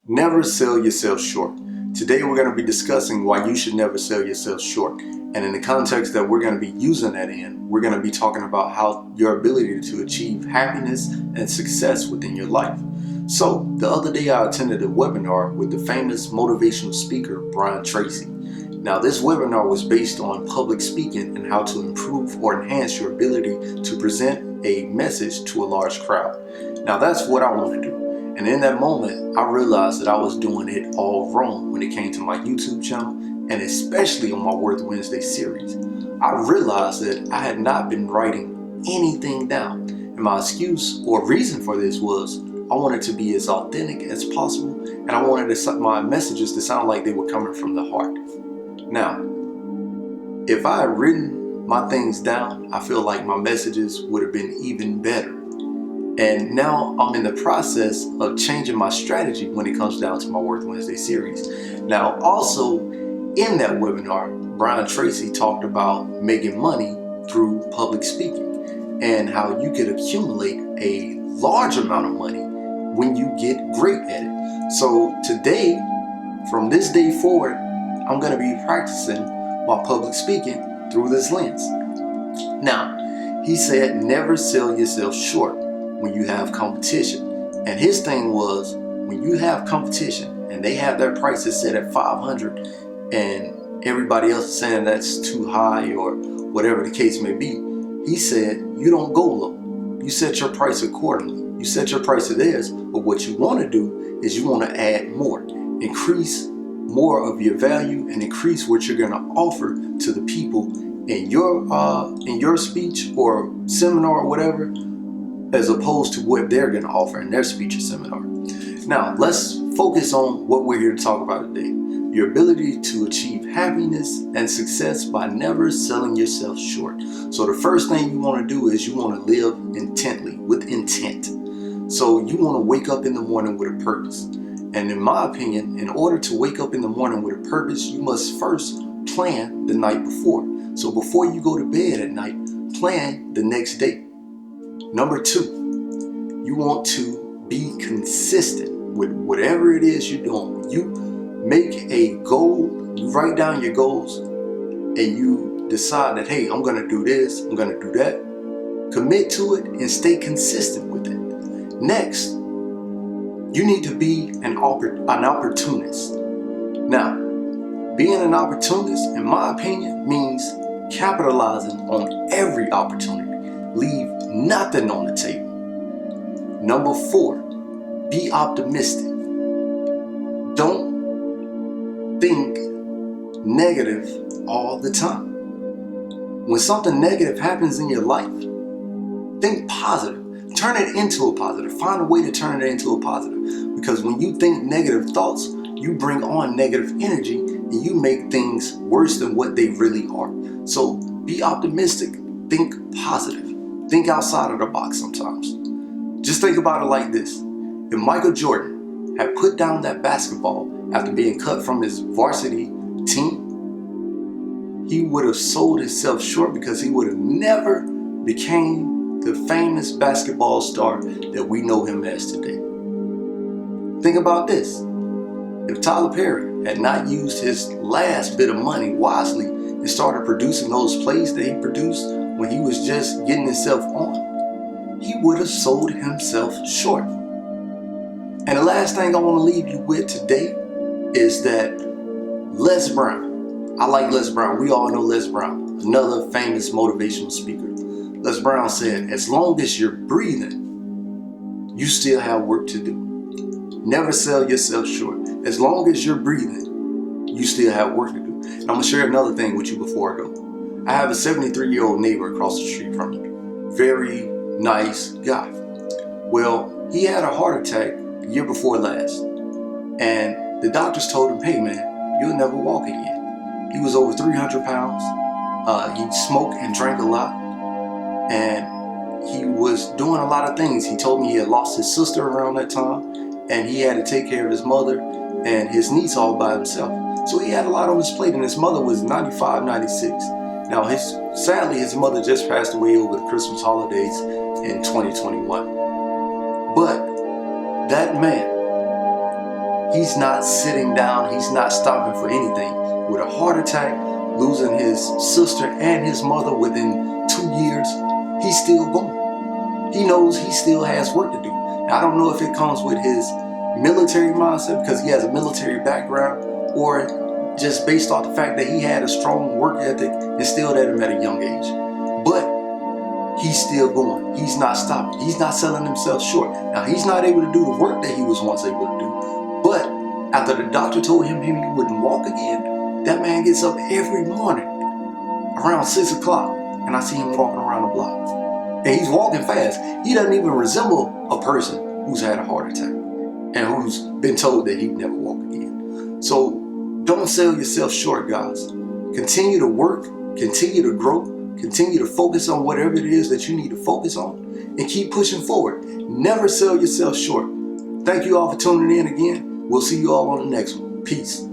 Never sell yourself short. Today we're going to be discussing why you should never sell yourself short. And in the context that we're going to be using that in, we're going to be talking about how your ability to achieve happiness and success within your life. So, the other day I attended a webinar with the famous motivational speaker, Brian Tracy. Now, this webinar was based on public speaking and how to improve or enhance your ability to present a message to a large crowd. Now, that's what I want to do. And in that moment, I realized that I was doing it all wrong when it came to my YouTube channel, and especially on my Worth Wednesday series. I realized that I had not been writing anything down. And my excuse or reason for this was I wanted to be as authentic as possible, and I wanted my messages to sound like they were coming from the heart. Now, if I had written my things down, I feel like my messages would have been even better. And now I'm in the process of changing my strategy when it comes down to my Worth Wednesday series. Now, also in that webinar, Brian Tracy talked about making money through public speaking and how you could accumulate a large amount of money when you get great at it. So today, from this day forward, I'm going to be practicing my public speaking through this lens. Now, he said never sell yourself short when you have competition. And his thing was, when you have competition and they have their prices set at $500 and everybody else is saying that's too high or whatever the case may be, he said you don't go low. You set your price accordingly. You set your price to theirs, but what you want to do is you want to add more, increase more of your value and increase what you're going to offer to the people in your speech or seminar or whatever, as opposed to what they're going to offer in their speech or seminar. Now, let's focus on what we're here to talk about today. Your ability to achieve happiness and success by never selling yourself short. So the first thing you want to do is you want to live intently, with intent. So you want to wake up in the morning with a purpose. And in my opinion, in order to wake up in the morning with a purpose, you must first plan the night before. So before you go to bed at night, plan the next day. Number 2, you want to be consistent with whatever it is you're doing. When you make a goal, you write down your goals, and you decide that, hey, I'm going to do this, I'm going to do that. Commit to it and stay consistent with it. Next, you need to be an opportunist. Now, being an opportunist, in my opinion, means capitalizing on every opportunity. Leave nothing on the table. Number 4, be optimistic. Don't think negative all the time. When something negative happens in your life, think positive. Turn it into a positive. Find a way to turn it into a positive. Because when you think negative thoughts, you bring on negative energy and you make things worse than what they really are. So be optimistic. Think positive. Think outside of the box sometimes. Just think about it like this. If Michael Jordan had put down that basketball after being cut from his varsity team, he would have sold himself short because he would have never became the famous basketball star that we know him as today. Think about this. If Tyler Perry had not used his last bit of money wisely and started producing those plays that he produced when he was just getting himself on, he would have sold himself short. And the last thing I want to leave you with today is that Les Brown. I like Les Brown. We all know Les Brown, another famous motivational speaker. Les Brown said, as long as you're breathing, you still have work to do. Never sell yourself short. As long as you're breathing, you still have work to do. And I'm going to share another thing with you before I go. I have a 73-year-old neighbor across the street from me. Very nice guy. Well, he had a heart attack the year before last. And the doctors told him, hey man, you'll never walk again. He was over 300 pounds. He smoked and drank a lot. And he was doing a lot of things. He told me he had lost his sister around that time, and he had to take care of his mother and his niece all by himself. So he had a lot on his plate, and his mother was 95, 96. Now, sadly, his mother just passed away over the Christmas holidays in 2021. But that man, He's not sitting down. He's not stopping for anything. With a heart attack, losing his sister and his mother within 2 years, he's still going. He knows he still has work to do. Now, I don't know if it comes with his military mindset because he has a military background, or just based off the fact that he had a strong work ethic instilled at him at a young age. But he's still going. He's not stopping. He's not selling himself short. Now, he's not able to do the work that he was once able to do. But after the doctor told him he wouldn't walk again, that man gets up every morning around 6 o'clock, and I see him walking around the block. And he's walking fast. He doesn't even resemble a person who's had a heart attack and who's been told that he'd never walk again. So don't sell yourself short, guys. Continue to work, continue to grow, continue to focus on whatever it is that you need to focus on, and keep pushing forward. Never sell yourself short. Thank you all for tuning in again. We'll see you all on the next one. Peace.